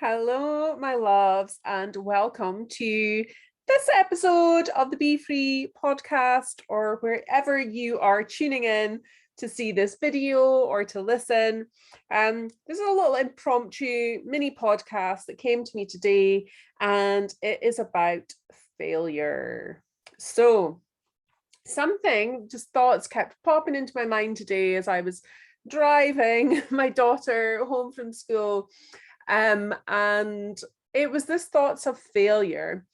Hello, my loves, and welcome to this episode of the Be Free podcast, or wherever you are tuning in to see this video or to listen. This is a little impromptu mini podcast that came to me today, and it is about failure. So, thoughts kept popping into my mind today as I was driving my daughter home from school. And it was this thoughts of failure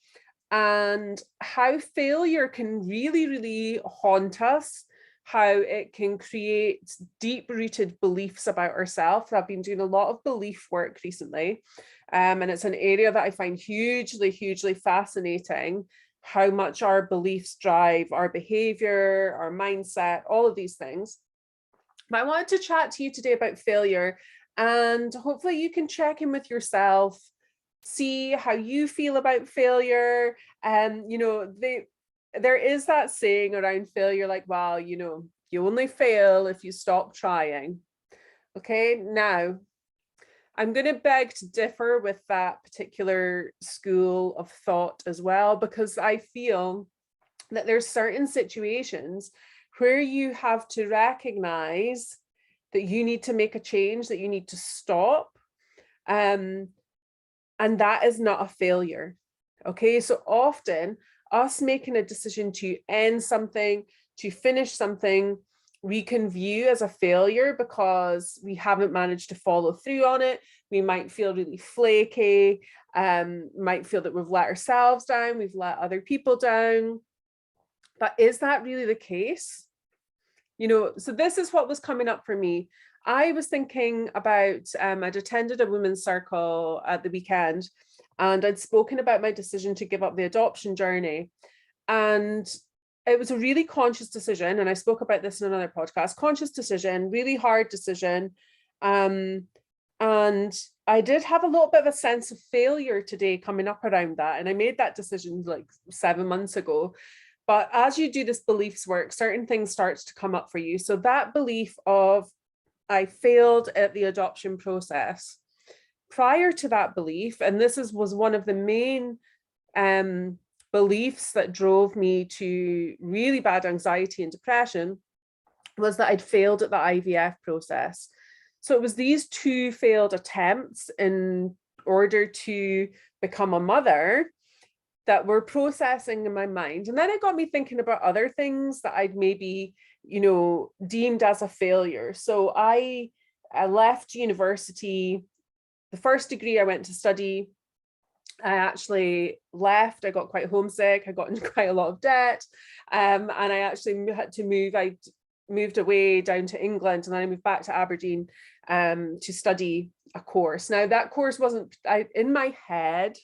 and how failure can really, really haunt us, how it can create deep-rooted beliefs about ourselves. I've been doing a lot of belief work recently, and it's an area that I find hugely, hugely fascinating, how much our beliefs drive our behavior, our mindset, all of these things. But I wanted to chat to you today about failure, and hopefully you can check in with yourself, see how you feel about failure. And there is that saying around failure, like, well, you only fail if you stop trying. Okay, now I'm going to beg to differ with that particular school of thought as well, because I feel that there's certain situations where you have to recognize that you need to make a change, that you need to stop. And that is not a failure. Okay, so often us making a decision to end something, to finish something, we can view as a failure because we haven't managed to follow through on it. We might feel really flaky, might feel that we've let ourselves down, we've let other people down. But is that really the case? So this is what was coming up for me. I was thinking about, I'd attended a women's circle at the weekend, and I'd spoken about my decision to give up the adoption journey. And it was a really conscious decision. And I spoke about this in another podcast, conscious decision, really hard decision. And I did have a little bit of a sense of failure today coming up around that. And I made that decision like 7 months ago. But as you do this beliefs work, certain things starts to come up for you. So that belief of I failed at the adoption process. Prior to that belief, and was one of the main beliefs that drove me to really bad anxiety and depression, was that I'd failed at the IVF process. So it was these two failed attempts in order to become a mother that were processing in my mind. And then it got me thinking about other things that I'd maybe, deemed as a failure. So I left university. The first degree I went to study, I actually left. I got quite homesick. I got into quite a lot of debt. And I actually had to move. I moved away down to England, and then I moved back to Aberdeen to study a course. Now that course wasn't, in my head,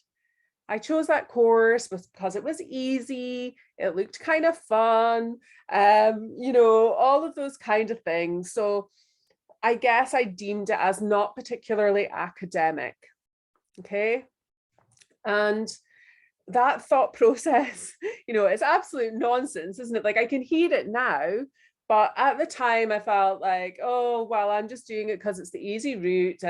I chose that course because it was easy, it looked kind of fun, all of those kind of things. So I guess I deemed it as not particularly academic. Okay. And that thought process, it's absolute nonsense, isn't it? Like, I can hear it now, but at the time I felt like, oh, well, I'm just doing it because it's the easy route.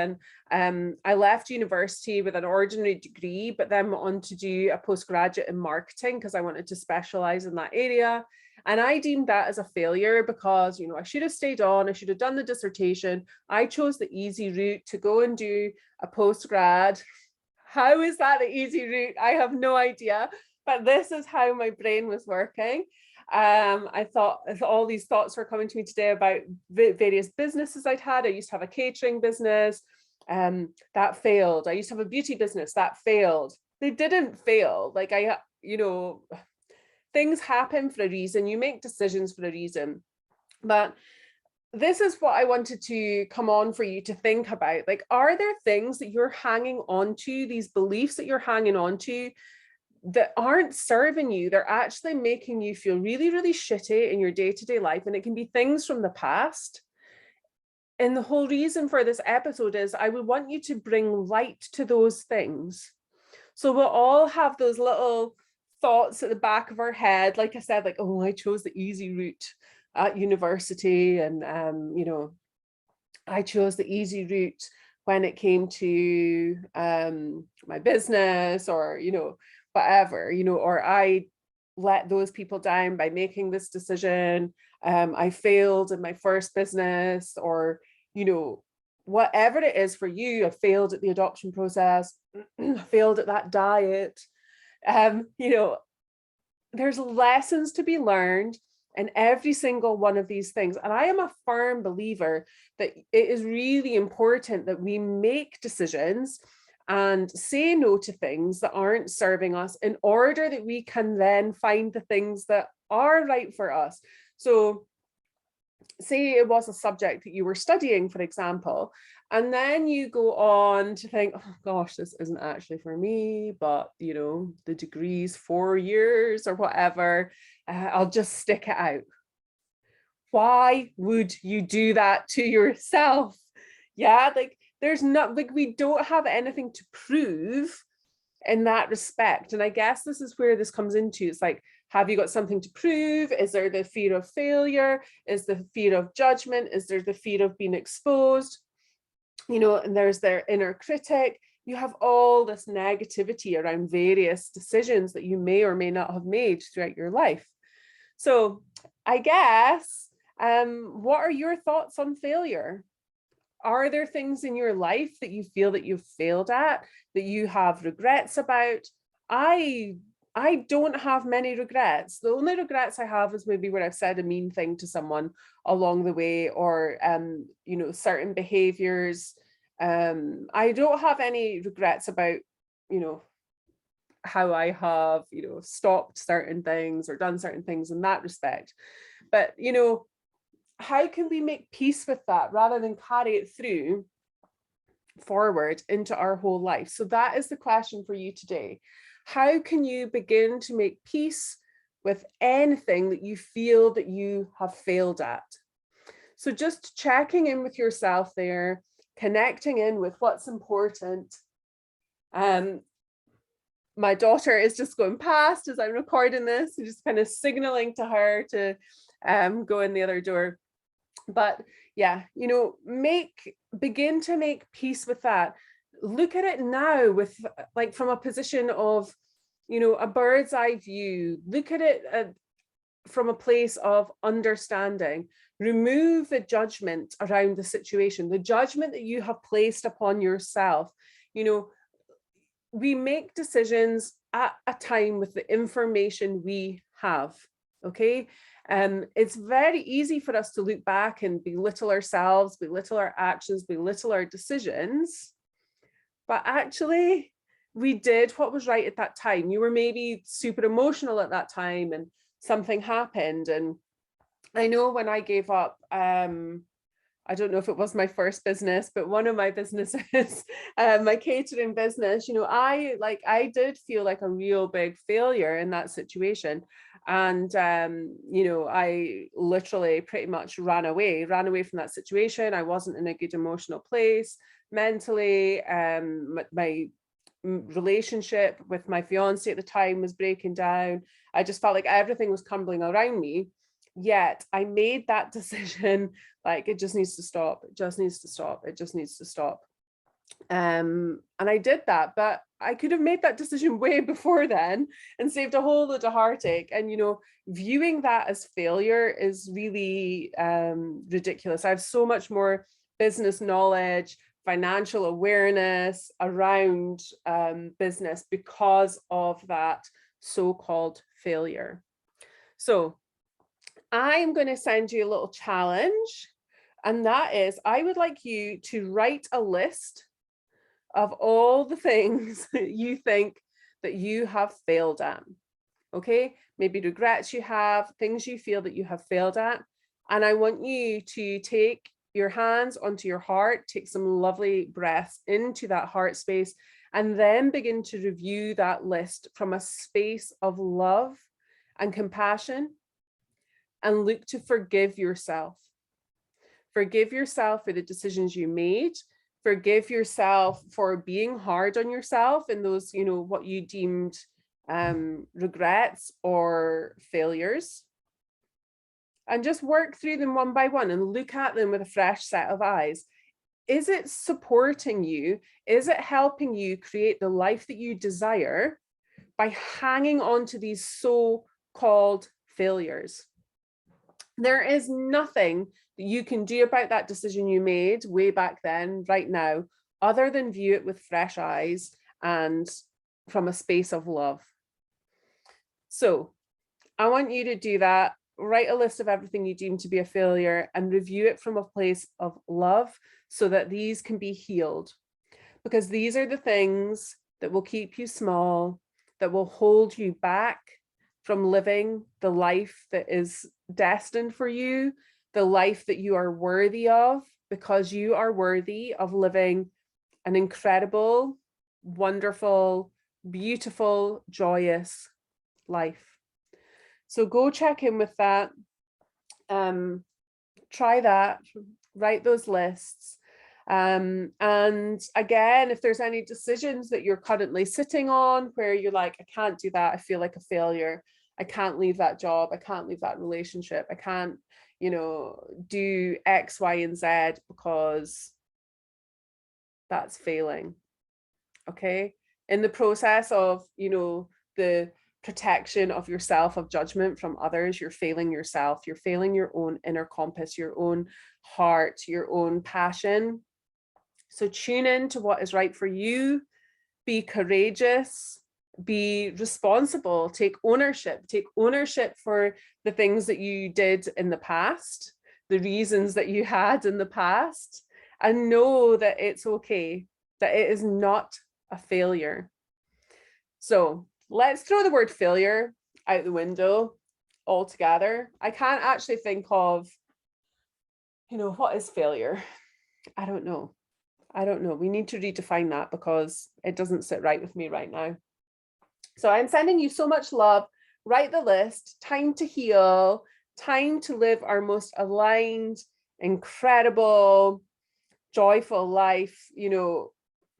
And I left university with an ordinary degree, but then went on to do a postgraduate in marketing because I wanted to specialize in that area. And I deemed that as a failure because, I should have stayed on, I should have done the dissertation. I chose the easy route to go and do a postgrad. How is that the easy route? I have no idea, but this is how my brain was working. I thought all these thoughts were coming to me today about various businesses I'd had. I used to have a catering business, that failed. I used to have a beauty business that failed. They didn't fail. Like, things happen for a reason. You make decisions for a reason. But this is what I wanted to come on for you to think about. Like, are there things that you're hanging on to, these beliefs that you're hanging on to, that aren't serving you? They're actually making you feel really, really shitty in your day-to-day life. And it can be things from the past. And the whole reason for this episode is I would want you to bring light to those things. So we'll all have those little thoughts at the back of our head. Like I said, like, oh, I chose the easy route at university. And, I chose the easy route when it came to my business, or, whatever, or I let those people down by making this decision. I failed in my first business, or, whatever it is for you. I failed at the adoption process, failed at that diet. There's lessons to be learned in every single one of these things. And I am a firm believer that it is really important that we make decisions and say no to things that aren't serving us, in order that we can then find the things that are right for us. So say it was a subject that you were studying, for example, and then you go on to think, oh gosh, this isn't actually for me, but the degree's 4 years or whatever, I'll just stick it out. Why would you do that to yourself? Yeah, like there's not, like, we don't have anything to prove in that respect. And I guess this is where this comes into. It's like, have you got something to prove? Is there the fear of failure? Is the fear of judgment? Is there the fear of being exposed? And there's their inner critic. You have all this negativity around various decisions that you may or may not have made throughout your life. So I guess, what are your thoughts on failure? Are there things in your life that you feel that you've failed at, that you have regrets about? I don't have many regrets. The only regrets I have is maybe where I've said a mean thing to someone along the way, or certain behaviors. I don't have any regrets about how I have stopped certain things or done certain things in that respect. But how can we make peace with that rather than carry it through forward into our whole life? So that is the question for you today. How can you begin to make peace with anything that you feel that you have failed at? So just checking in with yourself there, connecting in with what's important. My daughter is just going past as I'm recording this, so just kind of signaling to her to go in the other door. But yeah, begin to make peace with that. Look at it now with, like, from a position of, a bird's eye view. Look at it from a place of understanding. Remove the judgment around the situation, the judgment that you have placed upon yourself. We make decisions at a time with the information we have. Okay. It's very easy for us to look back and belittle ourselves, belittle our actions, belittle our decisions. But actually, we did what was right at that time. You were maybe super emotional at that time and something happened. And I know when I gave up, I don't know if it was my first business, but one of my businesses, my catering business, I did feel like a real big failure in that situation. And, I literally pretty much ran away from that situation. I wasn't in a good emotional place mentally. My relationship with my fiance at the time was breaking down. I just felt like everything was crumbling around me. Yet I made that decision, like, it just needs to stop. It just needs to stop. It just needs to stop. And I did that, but I could have made that decision way before then and saved a whole load of heartache. And, viewing that as failure is really ridiculous. I have so much more business knowledge, financial awareness around business because of that so-called failure. So I am going to send you a little challenge, and that is, I would like you to write a list of all the things that you think that you have failed at. Okay, maybe regrets you have, things you feel that you have failed at. And I want you to take your hands onto your heart, take some lovely breaths into that heart space, and then begin to review that list from a space of love and compassion. And look to forgive yourself. Forgive yourself for the decisions you made. Forgive yourself for being hard on yourself in those, what you deemed regrets or failures. And just work through them one by one and look at them with a fresh set of eyes. is it supporting you? Is it helping you create the life that you desire by hanging on to these so-called failures? There is nothing that you can do about that decision you made way back then, right now, other than view it with fresh eyes and from a space of love. So I want you to do that. Write a list of everything you deem to be a failure and review it from a place of love so that these can be healed. Because these are the things that will keep you small, that will hold you back from living the life that is destined for you, the life that you are worthy of, because you are worthy of living an incredible, wonderful, beautiful, joyous life. So go check in with that. Try that, write those lists. And again, if there's any decisions that you're currently sitting on where you're like, I can't do that, I feel like a failure, I can't leave that job, I can't leave that relationship, I can't, you know, do X, Y, and Z because that's failing. Okay. In the process of, you know, the protection of yourself of judgment from others, you're failing yourself, you're failing your own inner compass, your own heart, your own passion. So tune in to what is right for you, be courageous, be responsible, take ownership for the things that you did in the past, the reasons that you had in the past, and know that it's okay, that it is not a failure. So let's throw the word failure out the window altogether. I can't actually think of, you know, what is failure? I don't know. We need to redefine that because it doesn't sit right with me right now. So I'm sending you so much love. Write the list, time to heal, time to live our most aligned, incredible, joyful life, you know,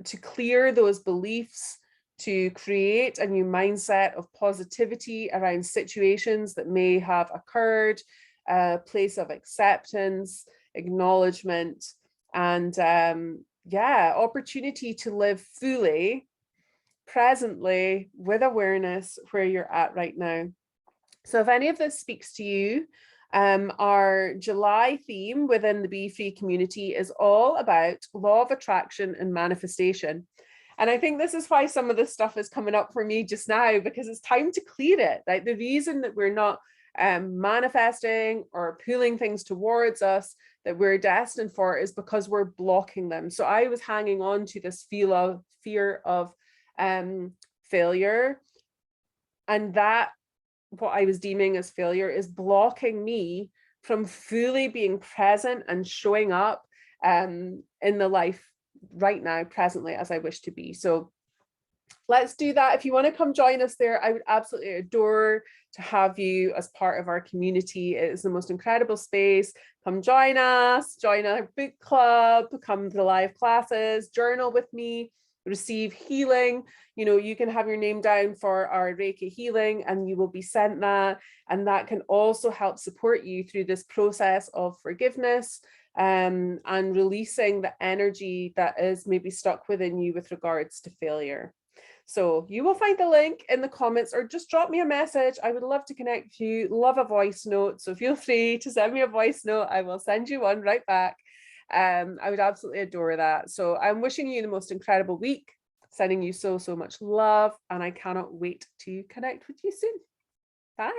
to clear those beliefs, to create a new mindset of positivity around situations that may have occurred, a place of acceptance, acknowledgement, and yeah, opportunity to live fully, presently, with awareness where you're at right now. So if any of this speaks to you, our July theme within the Be Free community is all about law of attraction and manifestation. And I think this is why some of this stuff is coming up for me just now, because it's time to clear it. Like the reason that we're not manifesting or pulling things towards us that we're destined for is because we're blocking them. So I was hanging on to this fear of failure, and that what I was deeming as failure is blocking me from fully being present and showing up in the life right now, presently, as I wish to be. So let's do that. If you want to come join us there, I would absolutely adore to have you as part of our community. It is the most incredible space. Come join us, join our book club, come to the live classes, journal with me, receive healing. You know, you can have your name down for our Reiki healing and you will be sent that. And that can also help support you through this process of forgiveness and releasing the energy that is maybe stuck within you with regards to failure. So you will find the link in the comments or just drop me a message. I would love to connect with you, love a voice note. So feel free to send me a voice note. I will send you one right back. I would absolutely adore that. So I'm wishing you the most incredible week, sending you so much love, and I cannot wait to connect with you soon. Bye.